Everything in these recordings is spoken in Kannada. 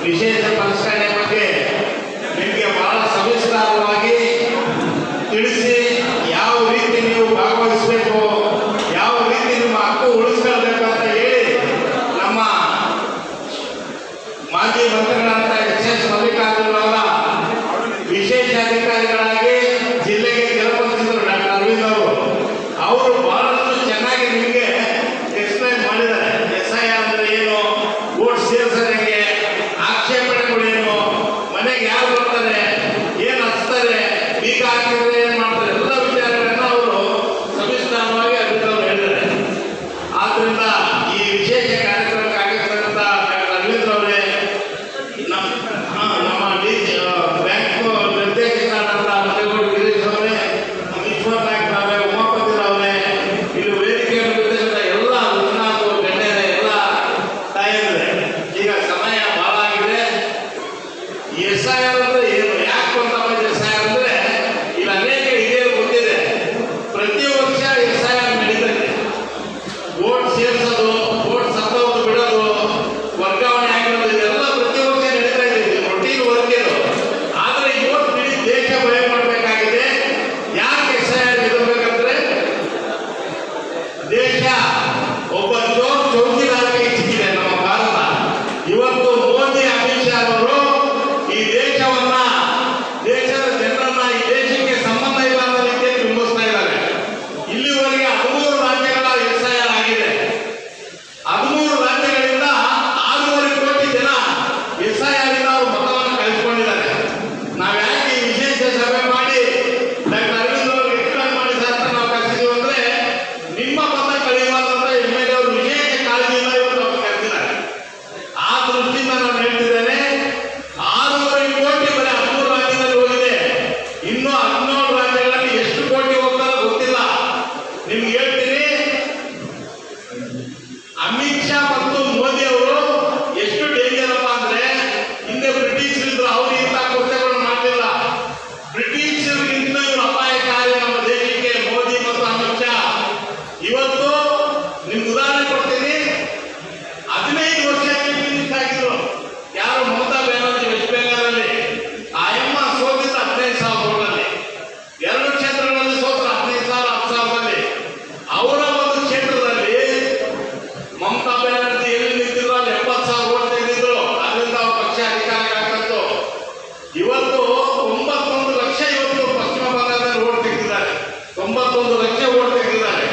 ವಿಶೇಷ ಪರಿಷ್ಕರಣೆ ಬಗ್ಗೆ ನಿಮಗೆ ಬಹಳ ಸವಿಸ್ತಾರವಾಗಿ ತಿಳಿಸಿ ಯಾವ ರೀತಿ ನೀವು ಭಾಗವಹಿಸಬೇಕು, ಯಾವ ರೀತಿ ನಿಮ್ಮ ಹಕ್ಕು ಉಳಿಸ್ಕೊಳ್ಬೇಕು ಅಂತ ಹೇಳಿ ನಮ್ಮ ಮಾಜಿ ಮಂತ್ರಿಗಳಂತ ಎಸ್ ಮಲ್ಲಿಕಾರ್ಜುನ ಅವರ ವಿಶೇಷ ಅಧಿಕಾರಿಗಳಾಗಿ ಜಿಲ್ಲೆಗೆ ಕೆಲವೊಂದಿದ್ದರು ಡಾಕ್ಟರ್ ಅರವಿಂದ್ ಅವರು ಬಹಳಷ್ಟು ಚೆನ್ನಾಗಿ ನಿಮಗೆ ಎಕ್ಸ್ಪ್ಲೈನ್ ಮಾಡಿದ್ದಾರೆ. SIR ಅಂದ್ರೆ ಏನು, ವೋಟ್ ಸೇರಿಸೋದಂಗೆ, ಆಕ್ಷೇಪಣೆಗಳೇನು, ಮನೆಗೆ ಯಾರು ಬರ್ತಾರೆ, ಏನು ಹಚ್ತಾರೆ, ಬೀಗ ಹಾಕಿದ್ರೆ ಏನು ಮಾಡ್ತಾರೆ, ಎಲ್ಲ ವಿಚಾರಗಳನ್ನ ಅವರು ಸವಿಸ್ತಾರವಾಗಿ ಅಭಿಪ್ರಾಯ ಹೇಳಿದ್ದಾರೆ. ಆದ್ರಿಂದ ಈ ವಿಶೇಷ ಕಾರ್ಯಕ್ರಮಕ್ಕೆ ಆಗಿರ್ತಕ್ಕಂಥ ಡಾಕ್ಟರ್ ಅರವಿಂದ್ ಅವರೇ, ನಮ್ಮ ಬ್ಯಾಂಕ್ ನಿರ್ದೇಶಕರಾದಂಥ ಮದೇಗೌಡ ಗಿರೀಶ್ ಅವರೇ, ಈಶ್ವರ್ ನಾಯ್ಕ ಅವರೇ, ಉಮಾಪತಿ ಅವರೇ, ಇಲ್ಲಿ ವೇದಿಕೆ ನಿರ್ದೇಶಕರ ಎಲ್ಲ ಮಂಜುನಾಥ್ ಗಣ್ಯರೇ, ಎಲ್ಲ ತಾಯಂದ್ರೆ, ಈಗ ಸಮಯ ಬಹಳ ಆಗಿದೆ. SIR ಅಂದ್ರೆ ಏನು, ಯಾಕೆ ಬಂದ SIR ಅಂದ್ರೆ ಇಲ್ಲಿ ಅನೇಕ ಹಿರಿಯರು ಗೊತ್ತಿದೆ. ಪ್ರತಿ ವರ್ಷ SIR ನಡೀತದೆ. ವೋಟ್ ಸೇರಿಸೋದು, ವೋಟ್ ಸತ್ತೋದು ಬಿಡೋದು, ವರ್ಗಾವಣೆ ಆಗಿರೋದು, ಇದೆಲ್ಲ ಪ್ರತಿ ವರ್ಷ ನಡೀತಾ ಇದೆ. ರೊಟೀನ್ ವರ್ಕ್ ಇದು. ಆದ್ರೆ ಇವತ್ತು ಇಡೀ ದೇಶ ಭಯ ಮಾಡಬೇಕಾಗಿದೆ. ಯಾಕೆ SIR ಇರಬೇಕಂದ್ರೆ ದೇಶ ಒಬ್ಬ ಚೌಕಿದಾರರಿಗೆ ಸಿಕ್ಕಿದೆ ನಮ್ಮ ಭಾರತ. ಇವತ್ತು ಮೋದಿ ಅಮಿತ್ ಶಾ ಅವರು ಈ ದೇಶವನ್ನ, ದೇಶದ ಜನರನ್ನ, ಈ ದೇಶಕ್ಕೆ ಸಂಬಂಧ ಇಲ್ಲ ಅನ್ನೋ ರೀತಿಯಲ್ಲಿ ಬಿಂಬಿಸ್ತಾ ಇದ್ದಾರೆ. ಇಲ್ಲಿವರೆಗೆ 13 ರಾಜ್ಯಗಳ SIR ಆಗಿದೆ. 13 ರಾಜ್ಯಗಳಿಂದ 6.5 ಕೋಟಿ ಜನ SIR ಇಂದ ಅವರು ಮತವನ್ನು ಕಳಿಸಿಕೊಂಡಿದ್ದಾರೆ. ನಾವು ಯಾಕೆ ಈ ವಿಶೇಷ ಸಭೆ ಮಾಡಿ ಡಾಕ್ಟರ್ ಅರವಿಂದ್ ಅವರು ಎಕ್ಸ್ಪ್ಲೈನ್ ಮಾಡಿ ಅಂತ ನಾವು ಕಳಿಸಿದೀವಿ ಅಂದ್ರೆ, ನಿಮ್ಮ ಮತ ಕಳೆಯುವಂತ MLA ಅವರು ವಿಶೇಷ ಕಾಳಜಿಯಿಂದ ಇವತ್ತು ಅವರು ಕರೆದಿದ್ದಾರೆ. ಆ ದೃಷ್ಟಿಯಿಂದ ನಾನು ಹೇಳ್ತಿದ್ದೇನೆ, 6.5 ಕೋಟಿ ಬರೀ 13 ರಾಜ್ಯದಲ್ಲಿ ಹೋಗಿದೆ. ಇನ್ನು 17 ರಾಜ್ಯಗಳಲ್ಲಿ ಎಷ್ಟು ಕೋಟಿ ಹೋಗ್ತಾರೋ ಗೊತ್ತಿಲ್ಲ. ನಿಮ್ಗೆ ಹೇಳ್ತೀನಿ, ಅಮಿತ್ ಶಾ ಮತ್ತು ಮೋದಿ ಅವರು ಎಷ್ಟು ಡೇಂಜರ್ ಅಪ್ಪ ಅಂದ್ರೆ, ಹಿಂದೆ ಬ್ರಿಟಿಷ್ ಇದ್ರು, ಅವರು ಇಂಥ ಕೃತ್ಯಗಳನ್ನು ಮಾಡಲಿಲ್ಲ. ಬ್ರಿಟಿಷರಿಗಿಂತ ಇವರು ಅಪಾಯಕಾರಿ ನಮ್ಮ ದೇಶಕ್ಕೆ ಮೋದಿ ಮತ್ತು ಅಮಿತ್ ಶಾ. ಇವತ್ತು ನಿಮ್ಗೆ ಉದಾಹರಣೆ ಕೊಡ್ತೀನಿ. 15 ವರ್ಷ ಚೀಫ್ ಮಿನಿಸ್ಟರ್ ಆಗಿದ್ರು ಯಾರು, ಮಮತಾ ಬ್ಯಾನರ್ಜಿ, ವೆಸ್ಟ್ ಬೆಂಗಾಲಲ್ಲಿ. ಆ ಅಮ್ಮ ಸೋತಿದ್ದ 15,000 ಓಟಲ್ಲಿ. 2 ಕ್ಷೇತ್ರಗಳಲ್ಲಿ ಸೋತ್ರ 15,000, 10,000ರಲ್ಲಿ. ಅವರ ಒಂದು ಕ್ಷೇತ್ರದಲ್ಲಿ ಮಮತಾ ಬ್ಯಾನರ್ಜಿ ಎಲ್ಲಿ ನಿಂತಿದ್ರು ಅಲ್ಲಿ 70,000 ಓಟ್ ತೆಗೆದಿದ್ರು. ಅದರಿಂದ ಅವ್ರ ಪಕ್ಷ ಅಧಿಕಾರಕ್ಕೆ ಆಗ್ತದ್ದು. ಇವತ್ತು 91 ಲಕ್ಷ ಇವತ್ತು ಪಶ್ಚಿಮ ಬಂಗಾಳದಲ್ಲಿ ಓಟ್ ತೆಗೆದಿದ್ದಾರೆ. 91 ಲಕ್ಷ ಓಟ್ ತೆಗೆದಿದ್ದಾರೆ.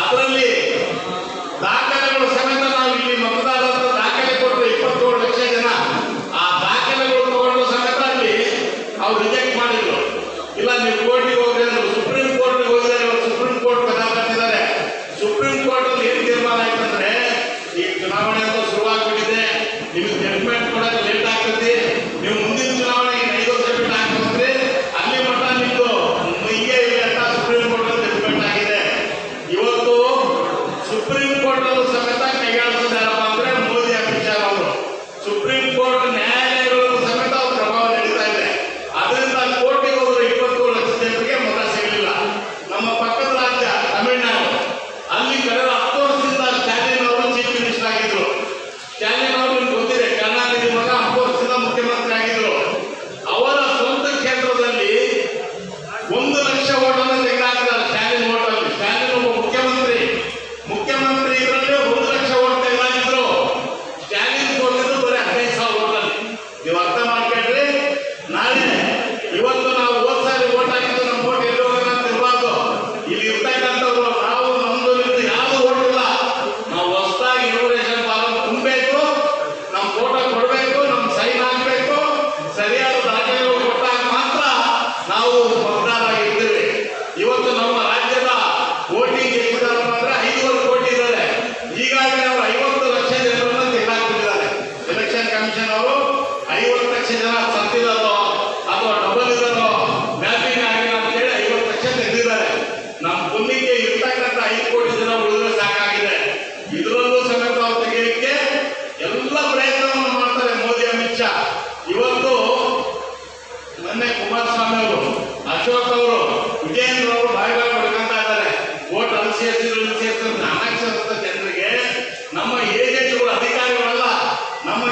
ಅದರಲ್ಲಿ ದಾಖಲೆಗಳು ಸಮೇತ ನಾವು ಇಲ್ಲಿ ಮತದಾರರ ದಾಖಲೆ ಕೊಟ್ಟರು 27 ಲಕ್ಷ ಜನ. ಆ ದಾಖಲೆಗಳು ತಗೊಂಡು ಸಮೇತ ಅಲ್ಲಿ ಅವ್ರು ರಿಜೆಕ್ಟ್ ಮಾಡಿದ್ರು. ಇಲ್ಲ, ನೀವು ಕೋರ್ಟಿಗೆ ಹೋಗ್ರಿ ಅಂದ್ರು. ಸುಪ್ರೀಂ ಕೋರ್ಟ್ಗೆ ಹೋಗಿದ್ದಾರೆ. ಇವರು ಸುಪ್ರೀಂ ಕೋರ್ಟ್ ಕದಾ ಕಟ್ಟಿದ್ದಾರೆ. ಸುಪ್ರೀಂ ಕೋರ್ಟ್ ಅಲ್ಲಿ ಏನು ತೀರ್ಮಾನ ಆಯ್ತಂದ್ರೆ, ಈ ಚುನಾವಣೆ ಅಂತ ಶುರುವಾಗ್ಬಿಟ್ಟಿದೆ, ನಿಮ್ಗೆ ಜಡ್ಜ್ಮೆಂಟ್ ಕೊಡಕ್ಕೆ ಲೇಟ್ ಆಗ್ತದೆ, ನೀವು ಮುಂದಿನ ಚುನಾವಣೆಗೆ 5 ವರ್ಷ ಬಿಟ್ಟು ಹಾಕ್ತಂದ್ರೆ ಅಲ್ಲಿ ಮಟ್ಟ ನಿಮ್ದು ಹೀಗೆ ಇದೆ ಅಂತ ಸುಪ್ರೀಂ ಕೋರ್ಟ್ ಅಲ್ಲಿ ಜಡ್ಜ್ಮೆಂಟ್ ಆಗಿದೆ. ಇವತ್ತು ಸುಪ್ರೀಂ ಕೋರ್ಟ್ ಅಲ್ಲೂ ಸಮೇತ ಕೈಗಾಳಿಸೋದು ಯಾರಪ್ಪ ಅಂದ್ರೆ ಮೋದಿ, ಅಮಿತ್ ಶಾ ಅವರು. ಸುಪ್ರೀಂ ಕೋರ್ಟ್ ನ್ಯಾಯಾಲಯಗಳು ಸಮೇತ ಅವ್ರ ಪ್ರಭಾವ ನಡೀತಾ ಇದೆ. ಅದರಿಂದ ಕೋರ್ಟಿಗೆ ಹೋದ್ರು 20 ಲಕ್ಷ ಜನರಿಗೆ ಮತ ಸಿಗಲಿಲ್ಲ. ನಮ್ಮ ಪಕ್ಕದ ರಾಜ್ಯ ತಮಿಳುನಾಡು, ಅಲ್ಲಿ ಕಳೆದ 10 ವರ್ಷದಿಂದ ಸ್ಟಾಲಿನ್ ಅವರು ಚೀಫ್ ಮಿನಿಸ್ಟರ್ ಆಗಿದ್ರು. ಸ್ಟಾಲಿನ್ ಅವರು ನಿಮ್ಗೆ ಗೊತ್ತಿದೆ, ಕರುಣಾನಿಧಿ ಮಗ 10 ವರ್ಷದಿಂದ ಮುಖ್ಯಮಂತ್ರಿ ಆಗಿದ್ರು. ಅವರ ಸ್ವಂತ ಕ್ಷೇತ್ರದಲ್ಲಿ 1 ಲಕ್ಷ ಓಟನ್ನು ತೆಗೆದಾಕಿದ್ದಾರೆ ಸ್ಟಾಲಿನ್ ಓಟಲ್ಲಿ. ಸ್ಟಾಲಿನ್ ಒಬ್ಬ ಮುಖ್ಯಮಂತ್ರಿ ಇದರಲ್ಲಿ 1 ಲಕ್ಷ ಓಟ್ ತೆಗೆದಾಕಿದ್ರು. ಸ್ಟಾಲಿನ್ ಸೋತಿದ್ದು ಬರೀ 15,000 ಓಟಲ್ಲಿ. ನೀವು ಅರ್ಥ ಮಾಡ್ಕೊಂಡ್ರಿ. ನಾಳೆ ಇವತ್ತು ನಾವು ಹೋದ್ ಸಾರಿ ಓಟ್ ಹಾಕಿದ್ದು, ನಮ್ಮ ಓಟ್ ಎಲ್ಲಿ ಹೋಗೋಣ ಅಂತ ಇರಬಾರ್ದು. ಇಲ್ಲಿ ಇರ್ತಕ್ಕಂಥವ್ರು ನಾವು ನಮ್ದು ಯಾವುದು ಓಟ್ ಇಲ್ಲ. ನಾವು ಹೊಸದಾಗಿ ಇನ್ವಿಟೇಷನ್ ಫಾರಂ ತುಂಬಬೇಕು, ನಮ್ಮ ಫೋಟೋ ಕೊಡಬೇಕು, ನಮ್ಮ ಸೈನ್ ಹಾಕಬೇಕು, ಸರಿಯಾದ ದಾಖಲೆಗಳು ಕೊಟ್ಟಾಗ ಮಾತ್ರ ನಾವು ಮತದಾರರಾಗಿರ್ತೀವಿ. ಇವತ್ತು ನಮ್ಮ ರಾಜ್ಯದ ವೋಟಿಂಗ್ ಎಷ್ಟಿದ್ದಾರೆ ಅಂದ್ರೆ 5.5 ಕೋಟಿ ಇದ್ದಾರೆ. ಈಗಾಗಲೇ ಅವರು 50 ಲಕ್ಷ ಜನರನ್ನು ತೆಗೆದುಹಾಕಿದ್ದಾರೆ. ಎಲೆಕ್ಷನ್ ಕಮಿಷನ್ ಅವರು 50 ಲಕ್ಷ ಜನ ಸತ್ತಿದ್ದಾರೋ ಅಥವಾ ಡಬಲ್ ಇದ್ದಾರೋ, ಮ್ಯಾಪಿಂಗ್ ಆಗಿಲ್ಲ ಅಂತ ಹೇಳಿ 50 ಲಕ್ಷ ತೆಗೆದಿದ್ದಾರೆ. ನಮ್ಮ ಕುನ್ನಿಗೆ ಇರ್ತಕ್ಕಂಥ 5 ಕೋಟಿ ಜನ ಉಳಿದ್ರೆ ಸಾಕಾಗಿದೆ. ಇದರಲ್ಲೂ ಸಮೇತ ಅವ್ರು ತೆಗೆಯಲಿಕ್ಕೆ ಎಲ್ಲ ಪ್ರಯತ್ನವನ್ನು ಮಾಡ್ತಾರೆ ಮೋದಿ, ಅಮಿತ್ ಶಾ. ಇವತ್ತು ಮೊನ್ನೆ ಕುಮಾರಸ್ವಾಮಿ ಅವರು, ಅಶೋಕ್ ಅವರು, ವಿಜಯೇಂದ್ರ ಅವರು ಬಾಯಿ ಪಡ್ಕೊಂತ ಇದ್ದಾರೆ. ವೋಟ್ ಅಲ್ಲಿ ಸೇರಿಸಿದ್ರು, ಅನಕ್ಷರಸ್ಥ ಜನರಿಗೆ ನಮ್ಮ ಏಜೆಂಟ್ಗಳು, ಅಧಿಕಾರಿಗಳಲ್ಲ, ನಮ್ಮ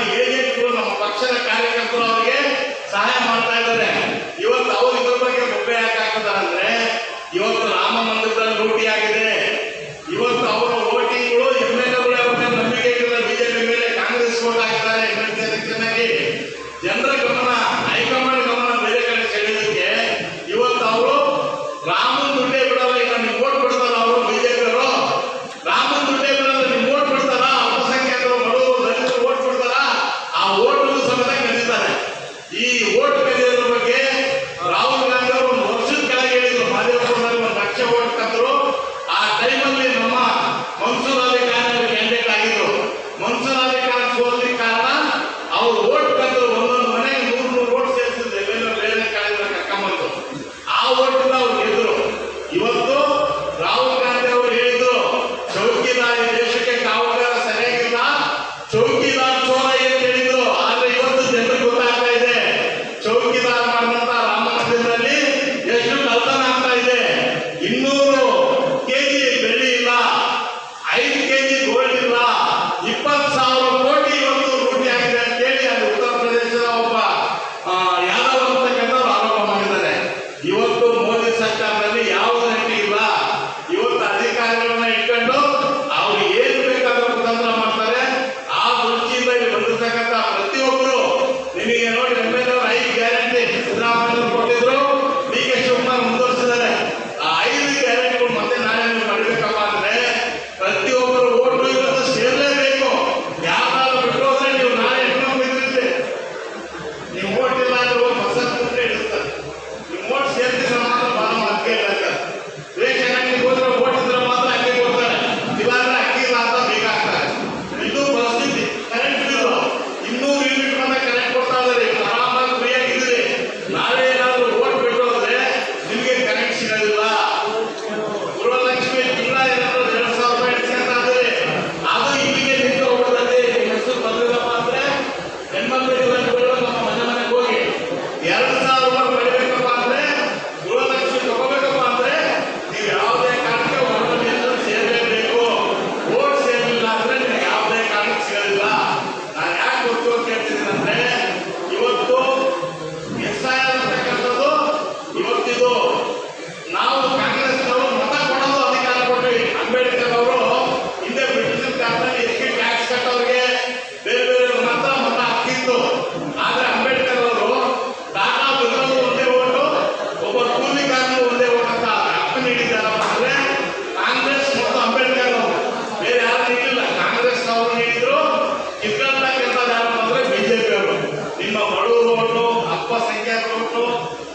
ಓಟು, ಅಲ್ಪಸಂಖ್ಯಾತ ಓಟು,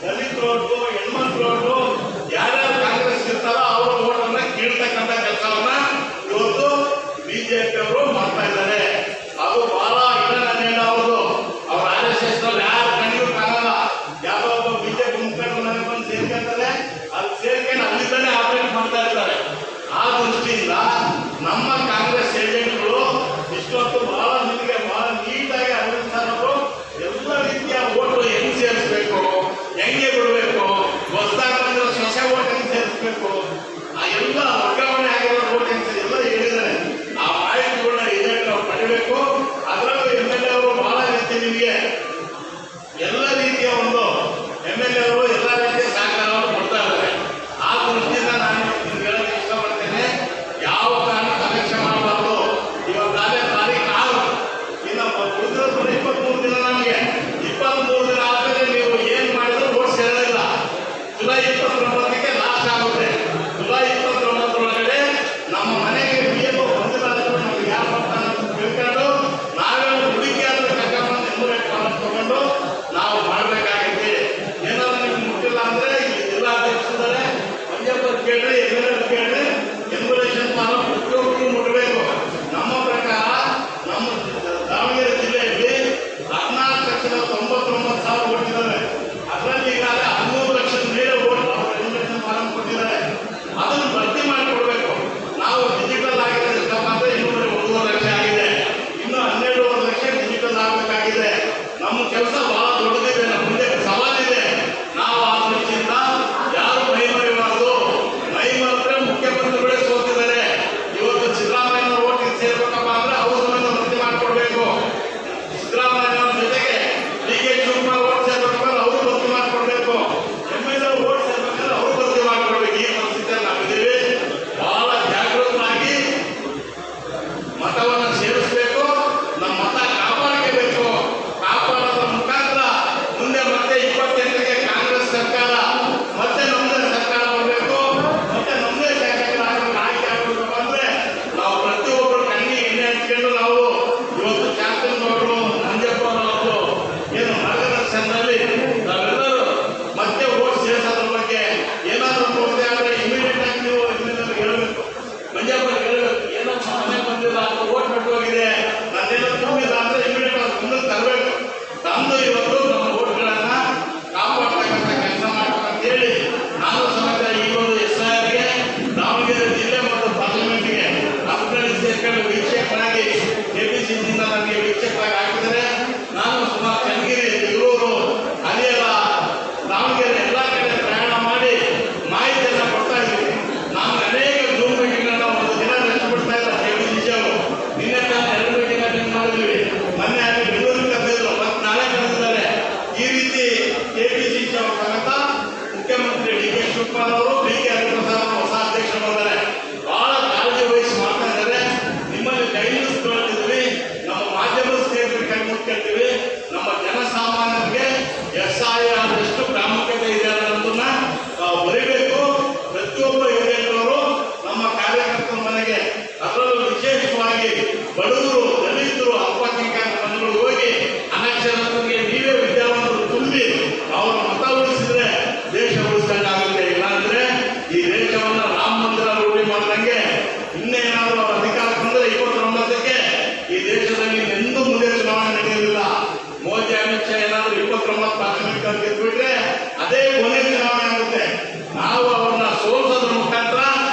ದಲಿತ ಓಟು, ಹೆಣ್ಮಕ್ಳು ಓಟು, ಯಾರ್ಯಾರು ಕಾಂಗ್ರೆಸ್ ಇರ್ತಾರೋ ಅವರ ಓಟನ್ನ ಕೀಳ್ತಕ್ಕಂಥ ಕೆಲಸವನ್ನ ಇವತ್ತು ಬಿಜೆಪಿ ಅವರು ಮಾಡ್ತಾ ಇದ್ದಾರೆ. ಅದು ಬಹಳ ಇನ್ನ ಅವ್ರದ್ದು. ಅವ್ರ RSS ಯಾರು ಕಣ್ಣಿಗೂ ಕಾಣಲ್ಲ. ಯಾರೋ ಒಬ್ಬ ಬಿಜೆಪಿ ಮುಖಂಡರು ನನಗೆ ಬಂದು ಸೇರ್ಕೊಂತಾರೆ, ಅದು ಸೇರ್ಕೊಂಡು ಅಲ್ಲಿಂದಲೇ ಆಪರೇಟ್ ಮಾಡ್ತಾ ಇರ್ತಾರೆ. ಆ ದೃಷ್ಟಿಯಿಂದ ನಮ್ಮ ಕಾಂಗ್ರೆಸ್ ಏಜೆಂಟ್ಗಳು ಇಷ್ಟೊತ್ತು ಬಹಳ ನಿಮಗೆ ಬಹಳ ನೀಟಾಗಿ ಅರವಿಂದ್ ಸರ್ ಅವರು ಎಲ್ಲ ರೀತಿಯ ಓಟು ಹೆಂಗ್ ಸೇರಿಸ್ಬೇಕು, ಹೆಂಗೆ ಬಿಡಬೇಕು, ಹೊಸದಾಗಿ ಬಂದಿರೋ ಹೊಸ ಓಟ್ ಹೆಂಗ್ ಸೇರಿಸ್ಬೇಕು, ಆ ಎಲ್ಲ ವರ್ಗಾವಣೆ ಆಗಿರೋ ಓಟ್ ಹೆಂಗ್ ಎಲ್ಲ ಹೇಳಿದ್ದಾರೆ. ಆ ಮಾಹಿತಿಗಳನ್ನ ಏಜೆಂಟ್ ಅವ್ರು ಪಡಿಬೇಕು. ಅದರಲ್ಲೂ MLA ಅವರು ಬಹಳ ರೀತಿ ನಿಮಗೆ ಎಲ್ಲ ರೀತಿಯ ಒಂದು MLA ಅವರು ಎಲ್ಲ ರೀತಿಯ ಸಹಕಾರವನ್ನು ಕೊಡ್ತಾ ಇದ್ದಾರೆ. ಆ ದೃಷ್ಟಿಯಿಂದ ನಾನು ನಿಮ್ಗೆ ಹೇಳಕ್ಕೆ ಇಷ್ಟಪಡ್ತೇನೆ, ಯಾವ ಕಾರಣಕ್ಕೆ ಅಲಕ್ಷ್ಯ ಮಾಡಬಾರ್ದು. ಇವತ್ತಾಗಲೇ ತಾರೀಕು 6, ಇನ್ನು ಉಳಿದ 23 ದಿನ. ನಮಗೆ 23 ದಿನ ಆದ್ಮೇಲೆ ನೀವು ಏನ್ ಮಾಡಿದ್ರು ಓಟ್ ಸೇರೋದಿಲ್ಲ. ಜುಲೈ 29ಕ್ಕೆ ಲಾಸ್ಟ್ ಆಗುತ್ತೆ. ಜುಲೈ 29ರೊಳಗಡೆ ನಮ್ಮ ಮನೆಗೆ BLO ಬಂದಿಲ್ಲ ಅಂದ್ರೆ ನಮ್ಗೆ ಯಾರು ಬರ್ತಾನೆ ಅಂತ ತಿಳ್ಕೊಂಡು ನಾವೇ ಹುಡುಕಿ ಆದ್ರೆ ಕರ್ಕೊಂಡು ಎನ್ರೋಲ್ಮೆಂಟ್ ಫಾರಂ ತಗೊಂಡು ನಾವು ಮಾಡಬೇಕಾಗೈತಿ. ಏನಾದ್ರು ನಿಮ್ಗೆ ಮುಟ್ಟಿಲ್ಲ ಅಂದ್ರೆ ಇಲ್ಲಿ ಜಿಲ್ಲಾಧ್ಯಕ್ಷರಿದ್ದಾರೆ, ಮಂಜಪ್ಪರು ಕೇಳ್ರಿ, MLA ಕೇಳ್ರಿ, ಎನ್ರೋಲೇಷನ್ ಫಾರಂ ಪ್ರತಿಯೊಬ್ಬರಿಗೂ ಮುಟ್ಟಬೇಕು. ನಮ್ಮ ಪ್ರಕಾರ ನಮ್ಮ ದಾವಣಗೆರೆ ಜಿಲ್ಲೆಯಲ್ಲಿ 14,99,000 ಓಟ್ ಇದ್ದಾರೆ. ಅದರಲ್ಲಿ ಈಗಾಗಲೇ 13 ಲಕ್ಷದ ಮೇಲೆ ಓಟ್ ಎನ್ರೋಲೇಷನ್ ಫಾರಂ ಕೊಟ್ಟಿದ್ದಾರೆ. ಅದನ್ನು ಭರ್ತಿ ಮಾಡಿಕೊಡ್ಬೇಕು. ನಾವು ಡಿಜಿಟಲ್ ಆಗಿದೆ ಅಂದ್ರೆ ಇನ್ನೂ 1.5 ಲಕ್ಷ ಆಗಿದೆ. ಇನ್ನು 12.5 ಲಕ್ಷ ಡಿಜಿಟಲ್ ಆಗಬೇಕಾಗಿದೆ. ನಮ್ಮ ಕೆಲಸ ಬಹಳ ದೊಡ್ಡದಿದೆ. ನಮ್ಮ ಮುಂದೆ ಸವಾಲಿದೆ. ನಾವು ಆ ದೃಷ್ಟಿಯಿಂದ ಯಾರು ಮೈ ಮರೆಯಬಾರದು. ಮೈ ಮರೆತರೆ ಮುಖ್ಯಮಂತ್ರಿಗಳೇ ಸೋತಿದ್ದಾರೆ. ಇವತ್ತು ಸಿದ್ದರಾಮಯ್ಯ ಓಟಿಗೆ ಸೇರ್ಬೇಕಪ್ಪ ಅಂದ್ರೆ ಅವ್ರ ಸಮೇತ ಭರ್ತಿ ಮಾಡಿಕೊಡ್ಬೇಕು. ಸಿದ್ದರಾಮಯ್ಯ ಜೊತೆಗೆ DK ಶಿವಕುಮಾರ್ ಓಟ್ ಸೇರ್ಬೇಕಂದ್ರೆ ಅವರು ಭರ್ತಿ ಮಾಡಿಕೊಡ್ಬೇಕು. MLA ಓಟ್ ಸೇರ್ಬೇಕಂದ್ರೆ ಅವರು ಭರ್ತಿ ಮಾಡಿಕೊಡ್ಬೇಕು. ಈ ಪರಿಸ್ಥಿತಿಯಲ್ಲಿ ನಾವಿದ್ದೀವಿ. ಬಹಳ ಜಾಗೃತರಾಗಿ ಮತವನ್ನು ಸೇರಿಸಬೇಕು. ನಮ್ಮ ಮತ ಕಾಪಾಡಬೇಕು. ಕಾಪಾಡೋದ್ರ ಮುಖಾಂತರ ಮುಂದೆ ಮತ್ತೆ 28ಕ್ಕೆ ಕಾಂಗ್ರೆಸ್ ಸರ್ಕಾರ ಮತ್ತೆ ನಮ್ಮದೇ ಸರ್ಕಾರ ಬರಬೇಕು. ಮತ್ತೆ ನಮ್ಮದೇ ಶಾಸಕರ ಆಯ್ಕೆ ಆಗಬೇಕು ಅಂದ್ರೆ ನಾವು ಪ್ರತಿಯೊಬ್ಬರು ಕಣ್ಣಿಗೆ ಎಣ್ಣೆ ಹಚ್ಕೊಂಡು ನಾವು ಇವತ್ತು ಶಾಸಕರು ನಂಜಪ್ಪ ಅವರು ಏನು ಮಾರ್ಗದರ್ಶನದಲ್ಲಿ ನಾವೆಲ್ಲರೂ ಮತ್ತೆ ಓಟ್ ಸೇರಿಸೋದ್ರ ಬಗ್ಗೆ ಏನಾದರೂ ನೋಡಿದೆ ಆದ್ರೆ ಇಮಿಡಿಯೇಟ್ ಆಗಿ ನೀವು ಹೇಳಬೇಕು. ಮಂಜಪ್ಪ ಹೇಳಬೇಕು, ಏನೋ ಮನೆ ಬಂದಿಲ್ಲ ಅಥವಾ ಓಟ್ ಬಿಟ್ಟು ಹೋಗಿದೆ, ನಾನೇನೋ ತುಂಬಿಲ್ಲ ಅಂದ್ರೆ ಇಮಿಡಿಯೇಟ್ ಅವ್ರು ಮುಂದಕ್ಕೆ ತರಬೇಕು. ತಂದು ಇವತ್ತು ನಮ್ಮ ಓಟ್ಗಳನ್ನ ಕಾಪಾಡ್ತಕ್ಕಂಥ ಕೆಲಸ ಮಾಡಬೇಕು ಅಂತ ಹೇಳಿ ನಾನು ಸಮೇತ ಈ ಒಂದು SIRಗೆ ದಾವಣಗೆರೆ ಜಿಲ್ಲೆ ಮತ್ತು ಪಾರ್ಲಿಮೆಂಟ್ಗೆ ಅಪ್ಗ್ರೇಡ್ ಸೇರ್ಕೊಂಡು ವೀಕ್ಷಕರಾಗಿ KPCCಯಿಂದ ನನಗೆ ವೀಕ್ಷಕರಾಗಿ ಹಾಕಿದರೆ ನಾನು ಸುಮಾರು ಚನ್ನಗಿರಿ, ಬೆಂಗಳೂರು, ಹರಿಹರ, ದಾವಣಗೆರೆ ಎಲ್ಲ ಕಡೆ ಪ್ರಯಾಣ ಮಾಡಿ ಮಾಹಿತಿಯನ್ನು ಕೊಡ್ತಾ ಇದ್ದೀವಿ. ನಾನು ಅನೇಕ ಜೂಮ್ ಮೀಟಿಂಗ್ಗಳನ್ನ ಒಂದು ದಿನ ರೆಸ್ಟ್ ಬಿಡ್ತಾ ಇಲ್ಲ. KPCC ಅವರು ನಿನ್ನೆ 2 ಮೀಟಿಂಗ್ ಅಟೆಂಡ್ ಮಾಡಿದ್ವಿ. ಮೊನ್ನೆ ಅಲ್ಲಿ ಬೆಂಗಳೂರಿಗೆ ಕರೆದಿದ್ರು, ಮತ್ತೆ ನಾಳೆ ಕರೆದಿದ್ದಾರೆ. ಈ ರೀತಿ KPCC ಅವರು ಸಮೇತ ಮುಖ್ಯಮಂತ್ರಿ DK ಶಿವಕುಮಾರ್ ಅವರು, BK ಹರಿಪ್ರಸಾದ್ ಅವರು ಹೊಸ ಅಧ್ಯಕ್ಷರು ಬಂದರೆ ಬಹಳ ಕಾಳಜಿ ವಹಿಸಿ ಮಾಡ್ತಾ ಇದ್ದಾರೆ. ನಿಮ್ಮಲ್ಲಿ ಕೈ ಮುಗಿಸ್ಕೊಳ್ತಿದ್ವಿ, ನಮ್ಮ ಮಾಧ್ಯಮದ ಸ್ನೇಹಿತರಿಗೆ ಕೈ ಮುಗಿಸ್ಕೊಳ್ತೀವಿ. ನಮ್ಮ ಜನಸಾಮಾನ್ಯರಿಗೆ SIR ಎಷ್ಟು ಪ್ರಾಮುಖ್ಯತೆ ಇದೆ ಅನ್ನೋದನ್ನ ಬರೀಬೇಕು. ಪ್ರತಿಯೊಬ್ಬ ಏಜೆಂಟವರು ನಮ್ಮ ಕಾರ್ಯಕರ್ತರ ಮನೆಗೆ, ಅದರಲ್ಲೂ ವಿಶೇಷವಾಗಿ ಬಡವರು, ದಲಿತರು, ಅಲ್ಪಸಂಖ್ಯಾತ ಮನೆಗಳಿಗೆ ಹೋಗಿ ಅನಕ್ಷರರಿಗೆ ನೀವೇ ವಿದ್ಯಾವಂತರು ತುಂಬಿ ಅವರ ಮತ ಉಳಿಸಿದ್ರೆ ದೇಶ ಉಳಿಸ್ದಂಗಾಗುತ್ತೆ. ಇಲ್ಲಾಂದ್ರೆ ಈ ದೇಶವನ್ನ ರಾಮ ಮಂದಿರ ರೂಢಿ ಮಾಡ್ದಂಗೆ ಇನ್ನೇನಾದ್ರೂ ಅವ್ರ ಅಧಿಕಾರಕ್ಕೆ ಬಂದ್ರೆ 29ಕ್ಕೆ ಈ ದೇಶದಲ್ಲಿ ಎಂದೂ ಮುಂದೆ ಚುನಾವಣೆ ನಡೆಯೋದಿಲ್ಲ. ಮೋದಿ, ಅಮಿತ್ ಶಾ ಏನಾದ್ರು 29 ಪಾರ್ಲಿಮೆಂಟ್ ಅಂತ ಗೆದ್ಬಿಟ್ರೆ ಅದೇ ಕೊನೆ ಚುನಾವಣೆ ಆಗುತ್ತೆ. ನಾವು ಅವ್ರನ್ನ ಸೋಲಿಸೋದ್ರ ಮುಖಾಂತರ,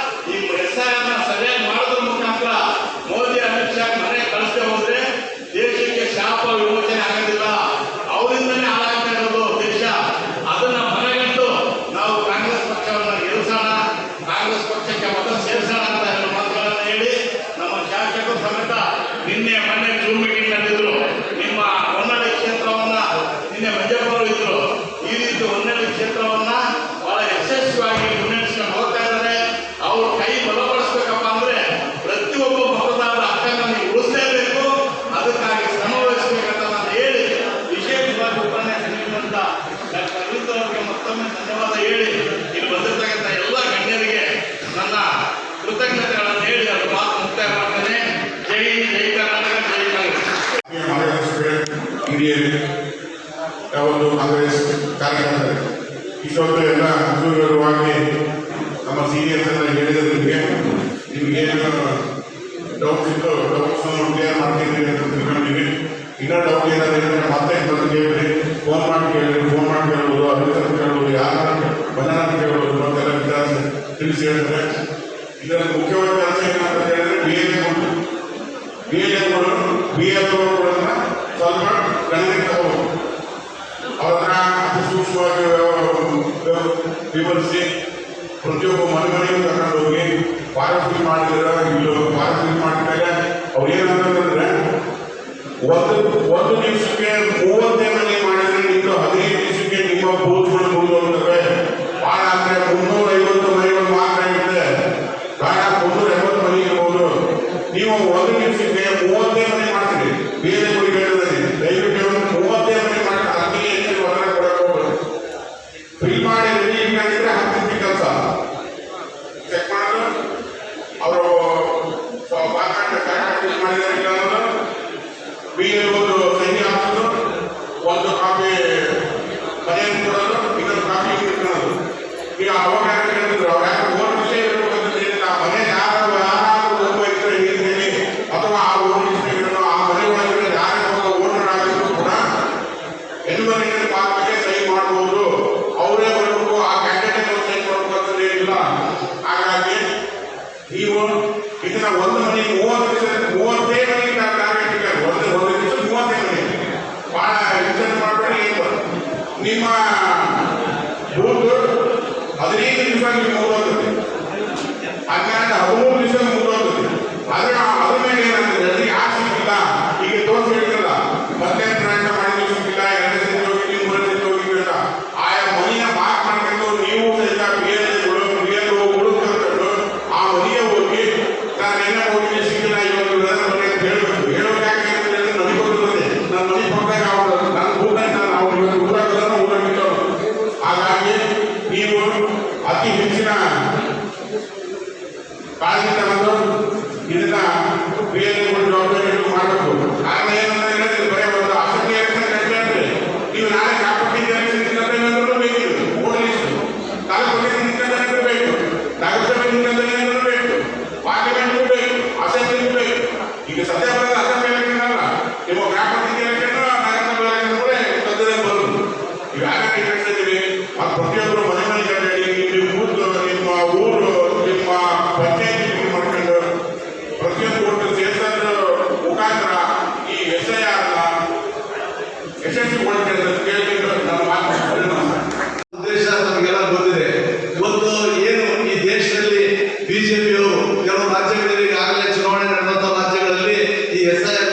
ಈ SIRನ ಸರಿಯಾಗಿ ಮಾಡೋದ್ರ ಮುಖಾಂತರ ಮೋದಿ, ಅಮಿತ್ ಶಾ ಮನೆ ಕಳಿಸದೆ ಹೋದ್ರೆ ದೇಶಕ್ಕೆ ಶಾಪ ವಿಮೋಚನೆ ಆಗೋದಿಲ್ಲ. ಅವರಿಂದನೇ ಹಾಳಾಗ್ತಾ ಇರೋದು ದೇಶ. ಅದನ್ನ ಮನಗಂಡು ನಾವು ಕಾಂಗ್ರೆಸ್ ಪಕ್ಷವನ್ನ ಗೆಲ್ಲಿಸೋಣ, ಕಾಂಗ್ರೆಸ್ ಪಕ್ಷಕ್ಕೆ ಮತ ಸೇರಿಸೋಣ ಅಂತ ಮಾತುಗಳನ್ನು ಹೇಳಿ ನಮ್ಮ ಶಾಸಕರು ಸಮೇತ ನಿನ್ನೆ ಮೊನ್ನೆ ಜೂಮ್ ಮೀಟಿಂಗ್ ನಡೆದಿದ್ರು. ನಿಮ್ಮ ಹೊನ್ನಾಳಿ ಕ್ಷೇತ್ರವನ್ನ ನಿನ್ನೆ ಮಂಜಪ್ಪರು ಇದ್ರು. ಈ ರೀತಿ ಹೊನ್ನಾಳಿ ಕ್ಷೇತ್ರವನ್ನ ಬಹಳ ಯಶಸ್ವಿಯಾಗಿ ಮುನ್ನಡೆಸ್ಕೊಂಡು ಹೋಗ್ತಾ ಇದ್ದಾರೆ. ಅವ್ರ ಕೈ ಬಲಪಡಿಸ್ಬೇಕಪ್ಪ ಅಂದ್ರೆ ಪ್ರತಿಯೊಬ್ಬ ಮತದಾರರ ಹಕ್ಕನ್ನು ನೀವು ಉಳಿಸಲೇಬೇಕು. ಅದಕ್ಕಾಗಿ ಶ್ರಮ ವಹಿಸಬೇಕಂತ ನಾನು ಹೇಳಿ ವಿಶೇಷವಾಗಿ ಉಪನ್ಯಾಸ ನೀಡಿದಂತ ಡಾಕ್ಟರ್ ಅರವಿಂದ್ ಅವರಿಗೆ ಮತ್ತೊಮ್ಮೆ ಧನ್ಯವಾದ ಹೇಳಿ ಇಲ್ಲಿ ಬಂದಿರತಕ್ಕಂಥ ಎಲ್ಲ ಗಣ್ಯರಿಗೆ ನನ್ನ ಕೃತಜ್ಞತೆಗಳನ್ನು ಹೇಳಿ ಅದು ಮಾತು ಮುಕ್ತಾಯ ಮಾಡ್ತೇನೆ. ಜೈ ಕರ್ನಾಟಕ, ಜೈ ಕಾಂಗ್ರೆಸ್. ಒಂದು ಕಾಂಗ್ರೆಸ್ ಕಾರ್ಯಕ್ರಮದಲ್ಲಿ ಇಷ್ಟೊತ್ತು ಎಲ್ಲ ಸುವಿವರವಾಗಿ ನಮ್ಮ ಸೀನಿಯರ್ಸ್ ಎಲ್ಲ ಹೇಳಿದ್ರೆ ನಿಮಗೇನು ಡೌಟ್ಸ್ ಇತ್ತು ಡೌಟ್ಸ್ ಕ್ಲಿಯರ್ ಮಾಡ್ತಿದ್ದೀವಿ ಅಂತ ತಿಳ್ಕೊಂಡಿದ್ದೀವಿ. ಇನ್ನೂ ಡೌಟ್ ಏನಾದ್ರು ಇದ್ದರೆ ಮತ್ತೆ ಬಂದು ಕೇಳಿರಿ, ಫೋನ್ ಮಾಡಿ ಕೇಳ್ಬೋದು, ಅಧಿಕಾರಿ ಕೇಳ್ಬೋದು, ಯಾರ ಬಂಧನ ಕೇಳ್ಬೋದು ಅಂತೆಲ್ಲ ವಿಚಾರ ತಿಳಿಸಿ ಹೇಳ್ತಾರೆ. ಇದರಲ್ಲಿ ಮುಖ್ಯವಾದ ಕೆಲಸ ಏನಂತ ಹೇಳಿದ್ರೆ ಬಿ ಎಲ್ ಓಗಳನ್ನ ಸ್ವಲ್ಪ ಗಣನೆಗೆ ತಗೋಬೇಕು. ಅವ್ರನ್ನ ಅತಿ ಸೂಕ್ಷ್ಮವಾಗಿ ವಿವರಿಸಿ ಪ್ರತಿಯೊಬ್ಬ ಮನೆಗೂ ಕರ್ಕೊಂಡು ಹೋಗಿ ಫಾರಂ ಫಿಲ್ ಮಾಡಿದ್ರೆ ಇಲ್ಲೋ ಫಾರಂ ಫಿಲ್ ಮಾಡಿದಾಗ ಅವ್ರು ಏನಂತಂದ್ರೆ ಒಂದು ದಿವಸಕ್ಕೆ 30 ಮನೆ ಮಾಡಿದ್ರೆ ನಿಮ್ದು 15 ದಿವಸಕ್ಕೆ ನಿಮ್ಮ ಬೂತ್ಗಳು ಮುಗಿದು ಹೋಗ್ತವೆ. ಭಾಳ ಅಂದ್ರೆ 350 ಮನೆಗಳು ಮಾತ್ರ ಇರುತ್ತೆ, ಭಾಳ 380 ಮನೆ ಇರ್ಬೋದು. ನೀವು ಒಂದು ದಿವಸಕ್ಕೆ 30 ಮನೆ ಮಾಡ್ತೀರಿ, ಬೇರೆ ಗುಡಿ ಹೇಳಿದ್ರೆ ದಯವಿಟ್ಟು 30 ಮನೆ ಮಾಡಿ ಅದಕ್ಕೆ ಹೆಚ್ಚು ಹೊರಗಡೆ ಕೊಡಕ್ಕೆ ಹೋಗ್ಬೋದು. ಫಿಲ್ ಮಾಡಿ ರೆಡಿ ಮಾಡಿದ್ರೆ 10 ದಿವಸ ಕೆಲಸ ಚೆಕ್ ಮಾಡೋದು, ಅವರು ಫಿಲ್ ಮಾಡಿದ್ದಾರೆ ಇಲ್ಲ ಅನ್ನೋದು, ಒಂದು ಸಹಿ ಹಾಕೋದು, ಒಂದು ಕಾಪಿ ಮನೆಯನ್ನು ಕೊಡೋದು, ಇನ್ನೊಂದು ಕಾಪಿ ಇಟ್ಕೊಳ್ಳೋದು. ಈಗ ಅವಾಗ ಹೇಳಿದ್ರು ಅವ್ರು ಯಾರು 3 ವಿಷಯ ಇರಬೇಕಂತ ಮನೆ ಯಾರು ಹೋಗ್ಬೇಕು ಹೇಳಿ ಅಥವಾ ಆ ಓಟರ್ ಆ ಮನೆ ಒಳಗಡೆ ಯಾರು ಓಟರ್ ಆಗಿದ್ರು ಕೂಡ ಎನ್ವೈರನ್ಮೆಂಟ್ ಪಾರ್ಕ್ಗೆ ಸಹಿ ಮಾಡಬಹುದು, ಅವರೇ ಬರಬೇಕು, ಆ ಕ್ಯಾಂಡಿಡೇಟ್ ಸಹಿ ಮಾಡಬೇಕು ಅಂತ ಏನಿಲ್ಲ. ಹಾಗಾಗಿ ನೀವು ಇದನ್ನ ಒಂದು ಮನೆ 30 ಮನೆಗೆ ಟಾರ್ಗೆಟ್ ಇದ್ದಾರೆ. ಒಂದು ದಿವಸ 30 ಮನೆ ಬಹಳ ವಿಚಾರ ಮಾಡಬೇಡಿ. ನಿಮ್ಮ ಬೂತ್ 15 ದಿವಸ ನೀವು ಮುಗಿದೋಗುತ್ತೆ, 13 ದಿವಸ ಮುಗಿದೋಗುತ್ತೆ. ಆದ್ರೆ ಅದ್ರ ಮೇಲೆ ಏನಂದ್ರೆ ಯಾರು ಸಿಕ್ಕಿಲ್ಲ, ಈಗ ತೋರಿಸಿ ಹೇಳಿಲ್ಲ ಮತ್ತೆ ಪ್ರಯತ್ನ ಮಾಡಿದ್ರು ಸಿಕ್ಕಿಲ್ಲ, 2 ಸತಿ ಹೋಗಿದ್ವಿ 3 ಸತಿ ಹೋಗಿದ್ವಿ ಅಂತ ಆಯಾ ಮನೆಯ ಮಾರ್ಕ್ ಮಾಡ್ಕೊಂಡು ನೀವು ಸಹಿತ ಹುಡುಗ ಕರ್ಕೊಂಡು ಆ ಮನೆಗೆ ಹೋಗಿ ನಾನೆಲ್ಲ ಹೋಗಿ ಸಿಕ್ಕಿಲ್ಲ ಇವತ್ತು ಮನೆ ಅಂತ ಹೇಳ್ಬೇಕು. ಹೇಳೋದು ಯಾಕೆ ಹೇಳಿದ್ರೆ ನಡ್ಕೊಳ್ತದೆ, ನನ್ನ ಮನೆ ಪಕ್ಕದಾಗ ಅವರು ನನ್ನ ಊಟ ನಾವು ಇವತ್ತು ಊರಾಗಿದ್ದವರು. ಹಾಗಾಗಿ ನೀವು ಅತಿ ಹೆಚ್ಚಿನ ಕಾಳಜಿ ತಗೊಂಡು ಇದನ್ನ ಬೇರೆ ಜವಾಬ್ದಾರಿ ಮಾಡಬೇಕು. ಕಾರಣ ಏನಂತ ಹೇಳಿದ್ರೆ ಬರೀ ಒಂದು ಅಸೆಂಬ್ಲಿ ಎಲೆಕ್ಷನ್ ಅಂದ್ರೆ ನೀವು ನಾಳೆ ಕಾಪಟ್ಟಿ ಎಲೆಕ್ಷನ್ ನಿಂತಂದ್ರೆ ಬೇಕಿಲ್ಲ, ಓಡಲಿಸ್ಟ್ ತಾಲೂಕು ನಿಂತಂದ್ರೆ ಬೇಕು, ನಗರಸಭೆ ನಿಂತಂದ್ರೆ ಬೇಕು, ಪಾರ್ಲಿಮೆಂಟ್ ಬೇಕು, ಅಸೆಂಬ್ಲಿ ಬೇಕು. ಈಗ ಸದ್ಯ ಬರೋದು ಅಸೆಂಬ್ಲಿ ಎಲೆಕ್ಷನ್ ಅಲ್ಲ, ನಿಮ್ಮ ಗ್ರಾಮ ಪಂಚಾಯತ್ ಎಲೆಕ್ಷನ್ ನಗರಸಭೆ ಎಲೆಕ್ಷನ್ ಕೂಡ ಸದ್ಯದಲ್ಲಿ ಬರೋದು. ಇವ್ಯಾಕೆ ಹೇಳ್ತಿದ್ದೀವಿ, ಮತ್ತು ಪ್ರತಿಯೊಬ್ಬರು ಮನೆ ಮನೆಗೆ ಅಡ್ಡಾಡಿ ನಿಮ್ಮ ಊರು ನಿಮ್ಮ ಪಂಚಾಯತ್ ಮಾಡ್ಕೊಂಡು ಪ್ರತಿಯೊಂದು ಓಟು ಸೇರಿಸೋದ್ರ ಮುಖಾಂತರ ಈ SIR ಯಶಸ್ವಿಗೊಳಿಸಿದ ಕೇಳಿದ್ರು ನನ್ನ ಮಾತು ಉದ್ದೇಶ ನಮಗೆಲ್ಲ ಗೊತ್ತಿದೆ. ಇವತ್ತು ಏನು ಈ ದೇಶದಲ್ಲಿ ಬಿಜೆಪಿಯವರು ಕೆಲವು ರಾಜ್ಯಗಳಲ್ಲಿ ಈಗಾಗಲೇ ಚುನಾವಣೆ ನಡೆದಂತ ರಾಜ್ಯಗಳಲ್ಲಿ ಈ SIR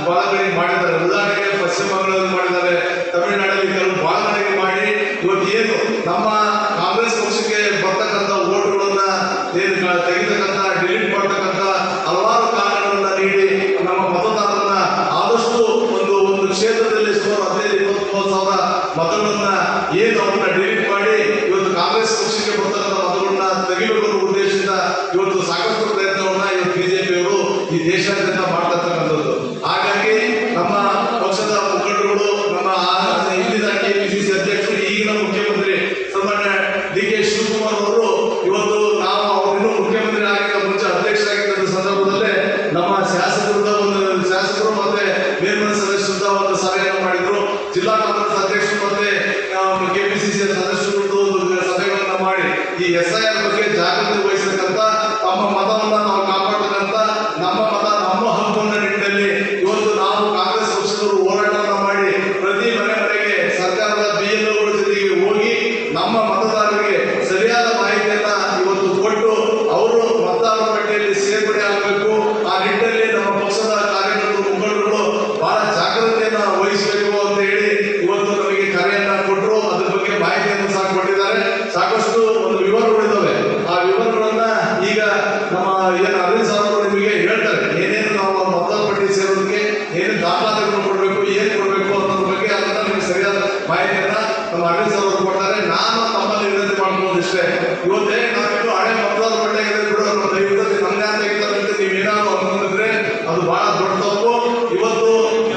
ಬಹಳ ಕಡೆ ಮಾಡಿದ್ದಾರೆ. ಉದಾಹರಣೆಗೆ ಪಶ್ಚಿಮ ಬಂಗಾಳದಲ್ಲಿ ಮಾಡಿದ್ದಾರೆ, ತಮಿಳುನಾಡಲ್ಲಿ ಕೆಲವು ಬಹಳ ಕಡೆಗೆ ಮಾಡಿ ಇವತ್ತು ಏನು ನಮ್ಮ ಕಾಂಗ್ರೆಸ್ ಪಕ್ಷಕ್ಕೆ ಬರ್ತಕ್ಕಂಥ ಓಟುಗಳನ್ನ ಏನು ತೆಗಿತಕ್ಕಂಥ ಡಿಲೀಟ್ ಮಾಡ್ತಕ್ಕಂಥ ಹಲವಾರು ಕಾರಣಗಳನ್ನ ನೀಡಿ ನಮ್ಮ ಮತದಾರರನ್ನ ಆದಷ್ಟು ಒಂದು ಕ್ಷೇತ್ರದಲ್ಲಿ ಸುಮಾರು 15-20,000 ಮತಗಳನ್ನ ಏನು ಅವ್ರನ್ನ ಡಿಲೀಟ್ ಮಾಡಿ ಇವತ್ತು ಕಾಂಗ್ರೆಸ್ ಪಕ್ಷಕ್ಕೆ ಬರ್ತಕ್ಕಂಥ ಮತಗಳನ್ನ ತೆಗಿಬೇಕು ಅನ್ನೋ ಉದ್ದೇಶದಿಂದ ಇವತ್ತು ಸಾಕಷ್ಟು ಪ್ರಯತ್ನವನ್ನ ಇವತ್ತು ಬಿಜೆಪಿಯವರು ಈ ದೇಶಾದ್ಯಂತ ಮಾಡ್ತಕ್ಕಂಥದ್ದು. ಹಾಗಾಗಿ ನಮ್ಮ ಪಕ್ಷದ ಮುಖಂಡರುಗಳು, ನಮ್ಮ ಹಿಂದಿನ KPCC ಅಧ್ಯಕ್ಷರು, ಈಗಿನ ಮುಖ್ಯಮಂತ್ರಿ ಸನ್ಮಾನ್ಯ DK ಶಿವಕುಮಾರ್ ಅವರು ಇವತ್ತು ನಾವು ಅವರಿನ್ನೂ ಮುಖ್ಯಮಂತ್ರಿ ಆಗಿದ್ದ ಮುಂಚೆ ಅಧ್ಯಕ್ಷರಾಗಿದ್ದ ಸಂದರ್ಭದಲ್ಲೇ ನಮ್ಮ ಶಾಸಕರು ಮತ್ತೆ ಮೇಲ್ಮನೆ ಸದಸ್ಯರಿಂದ ಒಂದು ಸಭೆಯನ್ನು ಮಾಡಿದ್ರು. ಜಿಲ್ಲಾ ಕಾಂಗ್ರೆಸ್ ಅಧ್ಯಕ್ಷರು ಮತ್ತೆ KPCC ಸದಸ್ಯರು ಒಂದು ಸಭೆಗಳನ್ನ ಮಾಡಿ ಈ SIR ಬಗ್ಗೆ ಜಾಗೃತಿ ವಹಿಸತಕ್ಕಂಥ, ತಮ್ಮ ಮತವನ್ನ ನಾವು ಕಾಪಾಡತಕ್ಕಂಥ, ನಮ್ಮ ಮತ ನಮ್ಮ ಹಕ್ಕು ಅನ್ನೋ ನಿಟ್ಟಿನಲ್ಲಿ ಇವತ್ತು ನಾವು ಕಾಂಗ್ರೆಸ್ ಪಕ್ಷದವರು ಹೋರಾಟವನ್ನು ಮಾಡಿ ಪ್ರತಿ ಮನೆಗೆ ಸರ್ಕಾರದ BLOಗಳ ಜೊತೆಗೆ ಹೋಗಿ ನಮ್ಮ ಮತದಾರರಿಗೆ ಸರಿಯಾದ ಮಾಹಿತಿಯನ್ನ ಇವತ್ತು ಕೊಟ್ಟು ಅವರು ಮತದಾರರ ಪಟ್ಟಿಯಲ್ಲಿ ಸೇರ್ಪಡೆ ಆಗಬೇಕು. ಆ ನಿಟ್ಟಿನಲ್ಲಿ ನಮ್ಮ ಪಕ್ಷದ ಕಾರ್ಯಕರ್ತರು ಮುಖಂಡರುಗಳು ಬಹಳ ಜಾಗೃತಿಯನ್ನ ವಹಿಸಬೇಕು ಅಂತ ಹೇಳಿ ಇವತ್ತು ನಮಗೆ ಕರೆಯನ್ನ ಕೊಟ್ಟರು. ಅದ್ರ ಬಗ್ಗೆ ಮಾಹಿತಿಯನ್ನು ಸಹ ಕೊಟ್ಟಿದ್ದಾರೆ. ಸಾಕಷ್ಟು ಒಂದು ವಿವರಗಳಿದ್ದಾವೆ. ಆ ವಿವರಗಳನ್ನ ಈಗ ನಮ್ಮ ಏನು ಅರವಿಂದ್ ಸರ್ ಅವರು ನಿಮಗೆ ಹೇಳ್ತಾರೆ, ಏನೇನು ನಾವು ಮತದಾರ ಪಟ್ಟಿ ಸೇರೋದಕ್ಕೆ ಏನು ದಾಖಲಾತಿಗಳು ಕೊಡಬೇಕು, ಏನು ಕೊಡಬೇಕು ಅನ್ನೋದ್ರ ಬಗ್ಗೆ ಅದನ್ನ ನಿಮ್ಗೆ ಸರಿಯಾದ ಮಾಹಿತಿಯನ್ನ ನಮ್ಮ ಅರವಿಂದ್ ಸರ್ ಅವರು ಕೊಡ್ತಾರೆ. ನಾನು ತಮ್ಮಲ್ಲಿ ವಿನಂತಿ ಮಾಡ್ಕೊಳ್ಳೋದಿಷ್ಟೇ, ಇವತ್ತೇ ನಾವೇನು ಹಳೆ ಮತದಾರ ಪಟ್ಟಿಯಾಗಿದೆ ಬಿಡೋ ದಯವಿಟ್ಟು ನಮ್ಗೆ ತೆಗಿತಾರೆ ಅಂತ ನೀವೇನಾದ್ರು ಅನ್ಕೊಂಡಿದ್ರೆ ಅದು ಬಹಳ ದೊಡ್ಡ ತಪ್ಪು. ಇವತ್ತು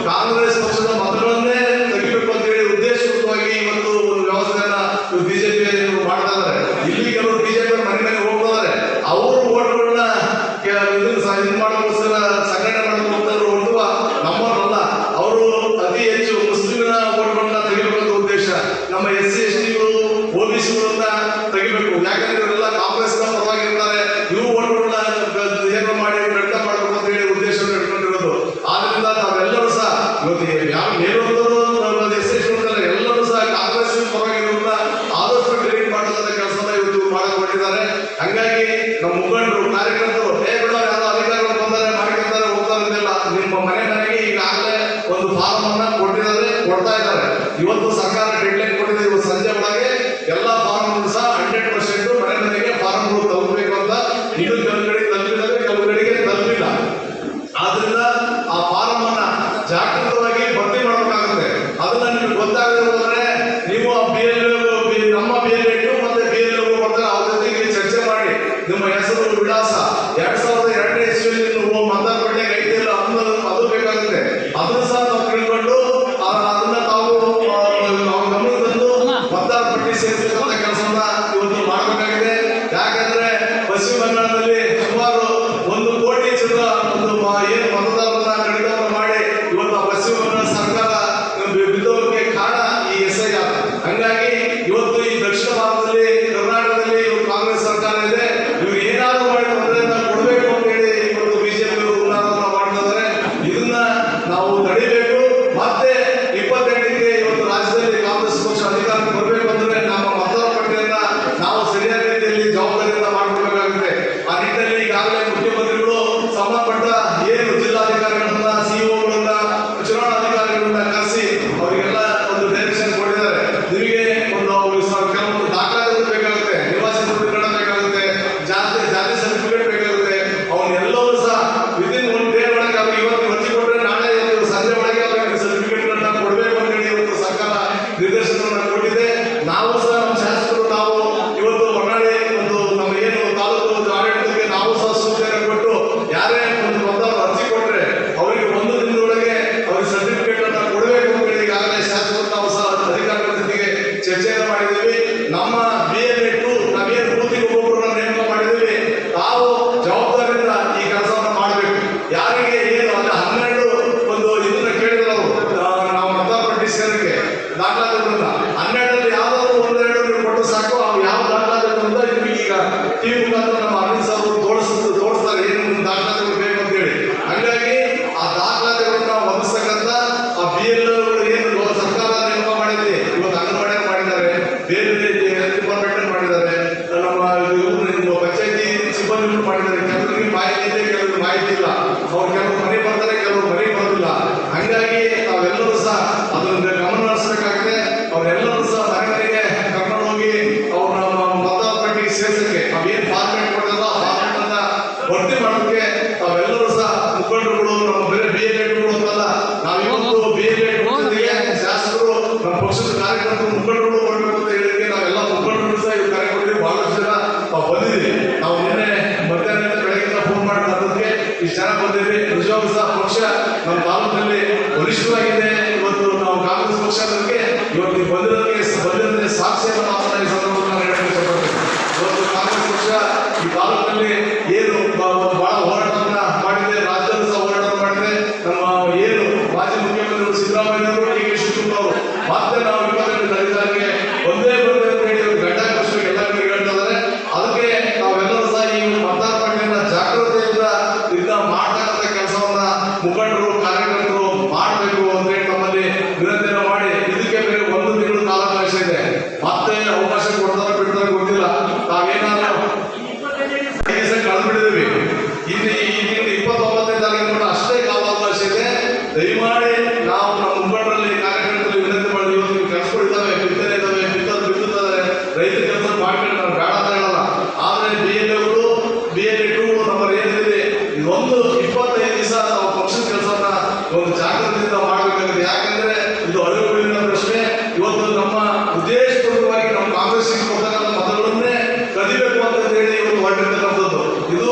ಕಾಂಗ್ರೆಸ್ ಪಕ್ಷದ ಮತಗಳನ್ನೇ ತೆಗಿಬೇಕು ಅಂತ ಹೇಳಿ ಉದ್ದೇಶ ಫಾರ್ಮ್ ಅನ್ನ ಕೊಟ್ಟಿದ್ದಾರೆ, ಕೊಡ್ತಾ ಇದ್ದಾರೆ. ಇವತ್ತು ಸರ್ಕಾರ ಡೆಡ್ಲೈನ್ ಕೊಟ್ಟಿದೆ, ಇವತ್ತು ಸಂಜೆ ಒಳಗೆ ಎಲ್ಲ ಫಾರ್ಮ್ ಸಹ 100% ಮನೆ ಮನೆಗೆ ಫಾರ್ಮ್ಗಳು ತಲುಪಬೇಕು ಅಂತ. ಇದು ಕೆಲವು ತಲುಪಿದರೆ ಕೆಲವು ತಲುಪಿಲ್ಲ. ಆದ್ರಿಂದ ಆ ಫಾರಂ ಅನ್ನ ಜಾಗೃತವಾಗಿ ಭರ್ತಿ ಮಾಡಬೇಕಾಗುತ್ತೆ. ಅದನ್ನ ನಿಮ್ಗೆ ಗೊತ್ತಾಗದೆ ಹೋದ್ರೆ ನೀವು ನಮ್ಮ BLED ಮತ್ತೆ BLED ಬರ್ತಾರೆ, ಅವ್ರ ಜೊತೆಗೆ ಚರ್ಚೆ ಮಾಡಿ ನಿಮ್ಮ ಹೆಸರು ವಿಳಾಸ 2002ನೇ ಇಸ್ವಿಯಲ್ಲಿ ನೀವು ಮಂದಾರಪೇಟೆಗೆ ಐತಿಲ್ಲ ಅದು ಬೇಕಾಗುತ್ತೆ. ಅದನ್ನು ಸಹ ನಾವು ತಿಳ್ಕೊಂಡು ಅದನ್ನ ತಾವು ಗಮನ ತಂದು ಮತದಾರ ಪಟ್ಟಿ ಸೇರಿಸತಕ್ಕಂಥ ಕೆಲಸವನ್ನ ಇವತ್ತು ಮಾಡಬೇಕಾಗಿದೆ. ಯಾಕಂದ್ರೆ ಪಶ್ಚಿಮ ಬಂಗಾಳದಲ್ಲಿ ಸುಮಾರು 1 ಕೋಟಿ ಜನರ ಏನು ಮತದಾರರನ್ನ ಕಡಿತವನ್ನು ಮಾಡಿ ಇವತ್ತು ಪಶ್ಚಿಮ ಬಂಗಾಳ ಸರ್ಕಾರ ಬಿದ್ದೋಗಕ್ಕೆ ಕಾರಣ ಈ SIR. ಹಂಗಾಗಿ ಇವತ್ತು ಈ ದಕ್ಷಿಣ ಭಾರತದಲ್ಲಿ ಕರ್ನಾಟಕದಲ್ಲಿ ಇವತ್ತು ಕಾಂಗ್ರೆಸ್ ಸರ್ಕಾರ ಇದೆ, ಇವ್ರು ಏನಾದ್ರು ಮಾಡಿ ತೊಂದರೆಯನ್ನ ಕೊಡಬೇಕು ಅಂತ ಹೇಳಿ ಇವತ್ತು ಬಿಜೆಪಿ ಹುನ್ನಾರವನ್ನ ಮಾಡ್ತಿದ್ದಾರೆ. ಇದನ್ನ ನಾವು ತಡಿಬೇಕು. ಮತ್ತೆ 28ಕ್ಕೆ ಇವತ್ತು ರಾಜ್ಯದಲ್ಲಿ ಕಾಂಗ್ರೆಸ್ ಪಕ್ಷ ಅಧಿಕಾರಕ್ಕೆ ಬರಬೇಕು ಅಂದ್ರೆ ನಮ್ಮ ಮತದಾರ ಪಟ್ಟಿಯನ್ನ ನಾವು ಸರಿಯಾದ ರೀತಿಯಲ್ಲಿ ಜವಾಬ್ದಾರಿಯಿಂದ ಮಾಡ್ಕೊಳ್ಬೇಕಾಗುತ್ತೆ. ಆ ನಿಟ್ಟಿನಲ್ಲಿ ಈಗಾಗಲೇ ಮುಖ್ಯಮಂತ್ರಿಗಳು ಸಂಬಂಧಪಟ್ಟ ಏನು ಜಿಲ್ಲಾಧಿಕಾರಿಗಳನ್ನ, CEOಗಳನ್ನ, ಚುನಾವಣಾಧಿಕಾರಿಗಳನ್ನ ಕರೆಸಿ ಅವರಿಗೆಲ್ಲ ಒಂದು ಡೈರೆಕ್ಷನ್ ಕೊಟ್ಟಿದ್ದಾರೆ. ನಿಮಗೆ ಕೆಲವೊಂದು ದಾಖಲಾತಿಗಳು ಬೇಕಾಗುತ್ತೆ, ನಿವಾಸಿ ದೃಢೀಕರಣ ಬೇಕಾಗುತ್ತೆ, ಜಾತಿ ಸರ್ಟಿಫಿಕೇಟ್ ಬೇಕಾಗುತ್ತೆ. ಅವನ್ನೆಲ್ಲವೂ ಸಹ ವಿದಿನ್ 1 ಡೇ ಒಳಗೆ ಅವ್ರಿಗೆ ಇವತ್ತು ಅರ್ಜಿ ಕೊಟ್ಟರೆ ನಾಳೆ ಸಂಜೆ ಒಳಗೆ ಅವರಿಗೆ ಸರ್ಟಿಫಿಕೇಟ್ಗಳನ್ನ ಕೊಡಬೇಕು ಅಂತ ಹೇಳಿ ಇವತ್ತು ಸರ್ಕಾರ ನಿರ್ದೇಶನವನ್ನು ಕೊಟ್ಟಿದೆ. ನಾವು ಸಹ ನಮ್ಮ ಶಾಸಕರು ನಾವು ಇವತ್ತು ಹೊನ್ನಾಳಿ ಒಂದು ನಮ್ಮ ಏನು ತಾಲೂಕು ಆಡಳಿತಕ್ಕೆ ನಾವು ಸಹ ಸೂಚನೆ ಕೊಟ್ಟು ಯಾರೇ ಒಂದು ಮತದಾರರು ಅರ್ಜಿ ಕೊಟ್ಟರೆ ಅವರಿಗೆ 1 ದಿನದೊಳಗೆ ಅವ್ರಿಗೆ ಸರ್ಟಿಫಿಕೇಟ್ ಅನ್ನ ಕೊಡಬೇಕು ಅಂತ ಹೇಳಿ ಈಗಾಗಲೇ ಶಾಸಕರು ನಾವು ಸಹ ಅಧಿಕಾರಿಗಳ ಜೊತೆಗೆ ಚರ್ಚೆಯನ್ನು ಮಾಡಿದ್ದೀವಿ. ನಮ್ಮ BLED ನಾವೇನು ಬೂತಿಗೆ ಒಬ್ಬೊಬ್ಬರನ್ನ ನೇಮಕ ಮಾಡಿದ್ದೀವಿ, ತಾವು ಜವಾಬ್ದಾರಿಯಿಂದ ಈ ಕೆಲಸವನ್ನು ಮಾಡಬೇಕು. ಯಾರಿಗೆ ಏನು ಅಲ್ಲಿ 12 ಒಂದು ಇದನ್ನ ಕೇಳಿದ್ರು ನಾವು ಮತದಾರ ಪಟ್ಟಿ ಸೇರಿಕೆ ದಾಖಲಾತಿಗಳನ್ನ 12ರಲ್ಲಿ ಯಾವ್ದಾದ್ರು 1-2 ನೀವು ಕೊಟ್ಟು ಸಾಕು. ಅವು ಯಾವ ದಾಖಲಾತಿಗಳು ಅಂತ ನಿಮಗೆ ಈಗ TV ಮುಖಾಂತರ ನಮ್ಮ ಅರವಿಂದ್ ಸರ್ ತೋರಿಸ್ತಾರೆ ಏನು ದಾಖಲಾತಿಗಳು ಬೇಕು ಅಂತ ಹೇಳಿ. ಹಂಗಾಗಿ ಆ ದಾಖಲಾತಿಗಳನ್ನ ಒದಗಿಸ್ತಕ್ಕಂಥ ಆ BLED ಏನು ಸರ್ಕಾರ ನೇಮಕ ಮಾಡಿದೆ, ಇವತ್ತು ಅಂಗನವಾಡಿ ಮಾಡಿದ್ದಾರೆ, ಬೇರೆ ಬೇರೆ ಡಿಪಾರ್ಟ್ಮೆಂಟ್ ಮಾಡಿದ್ದಾರೆ, ನಮ್ಮ ಪಂಚಾಯತಿ ಸಿಬ್ಬಂದಿಗಳು ಮಾಡಿದ್ದಾರೆ. ಕೆಲವರಿಗೆ ಮಾಹಿತಿ ಇದೆ, ಕೆಲವರಿಗೆ ಮಾಹಿತಿ ಇಲ್ಲ. ಅವ್ರು ಕೆಲವರು ಮನೆ ಬರ್ತಾರೆ, ಕೆಲವರು ಮನೆ ಬರೋದಿಲ್ಲ. ಹಂಗಾಗಿ ನಾವೆಲ್ಲರೂ ಸಹ ಅದನ್ನ ಗಮನ ಹರಿಸಬೇಕಾಗಿದೆ. ಅವರೆಲ್ಲರೂ ಸಹ ಮನೆ ಮನೆಗೆ ಕರ್ಕೊಂಡು ಹೋಗಿ ಅವ್ರ ಮತದಾರ ಪಟ್ಟಿಗೆ ಸೇರ್ಸಕ್ಕೆ ಅವೇನು ಫಾರ್ಮೇಟ್ ಕೊಡ್ತಾರಲ್ಲ ಆ ಫಾರ್ಮೇಟ್ ಅನ್ನ ಭರ್ತಿ ಮಾಡೋದಕ್ಕೆ ತಾವೆಲ್ಲರೂ ಸಹ ಮುಖಂಡರುಗಳು ನಮ್ಮ ಬೇರೆ BLEDಗಳು ಅಂತಲ್ಲ, ನಾವಿವತ್ತು BLED ಜೊತೆಗೆ ಶಾಸಕರು ನಮ್ಮ ಪಕ್ಷದ ಕಾರ್ಯಕರ್ತರು ಮುಖಂಡರುಗಳು ಬರಬೇಕು ಅಂತ ಹೇಳಿದ್ರೆ ನಾವೆಲ್ಲ ಮುಖಂಡರು ಸಹ ಈ ಕಾರ್ಯಕ್ರಮದಲ್ಲಿ ಬಹಳಷ್ಟು ಜನ ಬಂದಿದ್ದೀವಿ. ನಾವು ನಿನ್ನೆ ಮಧ್ಯಾಹ್ನ ಬೆಳಗ್ಗೆ ಫೋನ್ ಮಾಡಿ ಅದಕ್ಕೆ ಇಷ್ಟು ಜನ ಬಂದಿದ್ವಿ. ನಿಜವಾಗ್ಲೂ ಸಹ ಪಕ್ಷ ನಮ್ಮ ತಾಲೂಕಿನಲ್ಲಿ ಬಲಿಷ್ಠವಾಗಿದೆ. ಇವತ್ತು ನಾವು ಕಾಂಗ್ರೆಸ್ ಪಕ್ಷ ಅದಕ್ಕೆ ಇವತ್ತು ಬಂದಿರೋದಕ್ಕೆ ಸಾಕ್ಷಿಯನ್ನು ಮಾತ್ರ ಈ ಸಂದರ್ಭದಲ್ಲಿ ಹೇಳಕ್ಕೆ ಇಷ್ಟಪಡ್ತೀನಿ. ಇವತ್ತು ಕಾಂಗ್ರೆಸ್ ಪಕ್ಷ ಈ ತಾಲೂಕಿನಲ್ಲಿ ಏನು ಬಹಳ ಹೋರಾಟವನ್ನ ಮಾಡಿದೆ, ರಾಜ್ಯದಲ್ಲೂ ಸಹ ಹೋರಾಟ ಮಾಡಿದೆ. ನಮ್ಮ ಏನು ಮಾಜಿ ಮುಖ್ಯಮಂತ್ರಿಗಳು ಸಿದ್ದರಾಮಯ್ಯ ಅವರು, DK ಶಿವಕುಮಾರ್ ಅವರು ಮತ್ತೆ ನಾವು 22 ದಲಿತರಿಗೆ ಒಂದೇ ಬರಬೇಕು ಅಂತ ಹೇಳಿ ಗಡ್ಡ ಕೃಷ್ಣ ಎಲ್ಲ ಕಡೆ ಹೇಳ್ತಾ ಇದ್ದಾರೆ. ಅದಕ್ಕೆ ನಾವೆಲ್ಲರೂ ಸಹ ಈ ಮತದಾರ ಪಟ್ಟಿಯನ್ನ ಜಾಗೃತಿಯಿಂದ ಮಾಡ್ತಕ್ಕಂಥ ಕೆಲಸವನ್ನ ಮುಖಂಡರು ಕಾರ್ಯಕರ್ತರು ಮಾಡಬೇಕು ಅಂತ ಹೇಳಿ ನಮ್ಮಲ್ಲಿ ವಿನಂತಿಯನ್ನು ಮಾಡಿ, ಇದಕ್ಕೆ ಬೇರೆ 1 ತಿಂಗಳು ಕಾಲಾವಕಾಶ ಇದೆ. ಮತ್ತೆ ಅವಕಾಶ ಕೊಡ್ತಾರೋ ಬಿಡ್ತಾರೋ ಗೊತ್ತಿಲ್ಲ. ನಾವೇನಾದ್ರೂ ಕಳೆದ್ಬಿಟ್ಟಿದ್ದೀವಿ. ಇನ್ನು ಈ ತಿಂಗಳು 29ನೇ ತಾರೀಕು ಅಷ್ಟೇ ಕಾಲಾವಕಾಶ ಇದೆ. ದಯಮಾಡಿ ನಾವು ನಮ್ಮ ಮುಖಂಡರಲ್ಲಿ ಕಾರ್ಯಕರ್ತರಲ್ಲಿ ವಿನಂತಿ ಮಾಡಿ, ಇವತ್ತು ಕೆಲಸಗಳು ಇದ್ದಾವೆ, ಬಿತ್ತನೆ ಇದ್ದಾವೆ, ಬಿತ್ತುತ್ತಾರೆ, ರೈತರ ಕೆಲಸ ಮಾಡ್ಕೊಂಡು ನಾವು ಬೇಡ ಅಂತ ಹೇಳಲ್ಲ. ಆದರೆ BLEDಗಳು ನಮ್ಮಲ್ಲಿ ಏನಿದೆ ಇದೊಂದು 25 ದಿವಸ ನಾವು ಪಕ್ಷದ ಕೆಲಸವನ್ನ ಒಂದು ಜಾಗೃತಿಯಿಂದ ಮಾಡಬೇಕಾಗಿದೆ. ಯಾಕಂದ್ರೆ ಇದು ಅಳಿವುಳಿನ ಪ್ರಶ್ನೆ. ಇವತ್ತು ನಮ್ಮ ಉದ್ದೇಶಪೂರ್ವಕವಾಗಿ ನಮ್ಮ ಕಾಂಗ್ರೆಸ್ ಕೊಡ್ತಕ್ಕಂಥ ಮತಗಳನ್ನೇ ಕದಿಬೇಕು ಅಂತ ಹೇಳಿ ಇವತ್ತು ಹೊರಟಿರ್ತಕ್ಕಂಥದ್ದು. ಇದು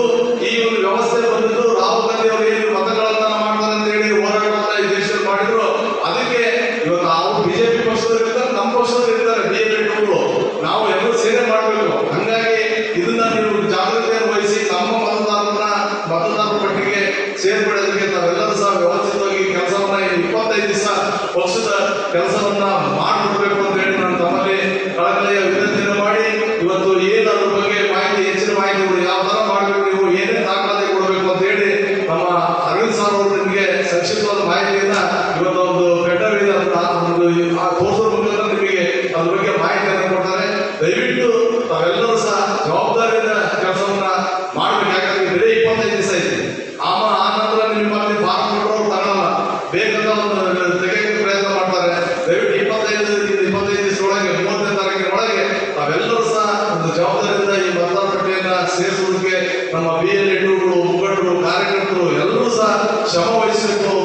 ಈ ಒಂದು ವ್ಯವಸ್ಥೆ ಬಂದಿದ್ದು ರಾಹುಲ್ ಗಾಂಧಿ ಅವರು ಏನು ಮತಗಳನ್ನ ಮಾಡ್ತಾರೆ ಅಂತ ಹೇಳಿ ಹೋರಾಟವನ್ನ ಈ ದೇಶದಲ್ಲಿ ಮಾಡಿದ್ರು. ಅದಕ್ಕೆ ಇವತ್ತು ಅವರು BJP ಪಕ್ಷದಲ್ಲಿ ಇರ್ತಾರೆ, ನಮ್ಮ ಪಕ್ಷದಲ್ಲಿ ಇರ್ತಾರೆ BLEDಗಳು. ನಾವು ಎಲ್ಲರೂ ಸೇವೆ ಮಾಡಬೇಕು. ಹಂಗಾಗಿ ಇದನ್ನ ನೀವು ಜಾಗೃತಿಯನ್ನು ವಹಿಸಿ ನಮ್ಮ ಮತದಾರ ಪಟ್ಟಿಗೆ ಸೇರ್ಪಡೆಯೋದಕ್ಕೆ ತಾವೆಲ್ಲರೂ ಸಹ ವ್ಯವಸ್ಥಿತವಾಗಿ ಕೆಲಸವನ್ನ 25 ದಿವಸ ಪಕ್ಷದ ಕೆಲಸವನ್ನ ಮಾಡಿಕೊಡ್ಬೇಕು ಅಂತ ಹೇಳಿ ನಾನು ತಮ್ಮಲ್ಲಿ ಕಳಕಳಿಯ ವಿನಂತಿಯನ್ನು ಮಾಡಿ, ಇವತ್ತು ಏನು ಅದ್ರ ಬಗ್ಗೆ ಮಾಹಿತಿ, ಹೆಚ್ಚಿನ ಮಾಹಿತಿಗಳು ಯಾವ ತರ ಮಾಡಬೇಕು, ನೀವು ಏನೇನು ದಾಖಲಾತಿ ಕೊಡಬೇಕು ಅಂತ ಹೇಳಿ ನಮ್ಮ ಅರವಿಂದ್ ಸರ್ ಅವರು ನಿಮಗೆ ಸಂಕ್ಷಿಪ್ತವಾದ ಮಾಹಿತಿಯನ್ನ ಇವತ್ತು ಒಂದು ಬೆಟ್ಟವಿದೆ ತೋರಿಸೋ ಮುಖಾಂತರ ನಿಮಗೆ ಅದ್ರ ಬಗ್ಗೆ ಮಾಹಿತಿಯನ್ನು ಕೊಡ್ತಾರೆ. ದಯವಿಟ್ಟು ತಾವೆಲ್ಲರೂ ಸಹ ಜವಾಬ್ದಾರಿಯಿಂದ ಕೆಲಸವನ್ನ ಮಾಡಬೇಕು. ಯಾಕಂದ್ರೆ ಬರೀ 25 ದಿವಸ ಇದೆ. ಆ ನಂತರ ನಿಮ್ಮ ಫಾರ್ಮ್ ಕೊಟ್ಟರು ತಗೊಳ್ಳಲ್ಲ, ಬೇಕಾದ ಒಂದು BLA ಮುಖಂಡರು ಕಾರ್ಯಕರ್ತರು ಎಲ್ಲರೂ ಸಹ ಶ್ರಮ ವಹಿಸಬೇಕು.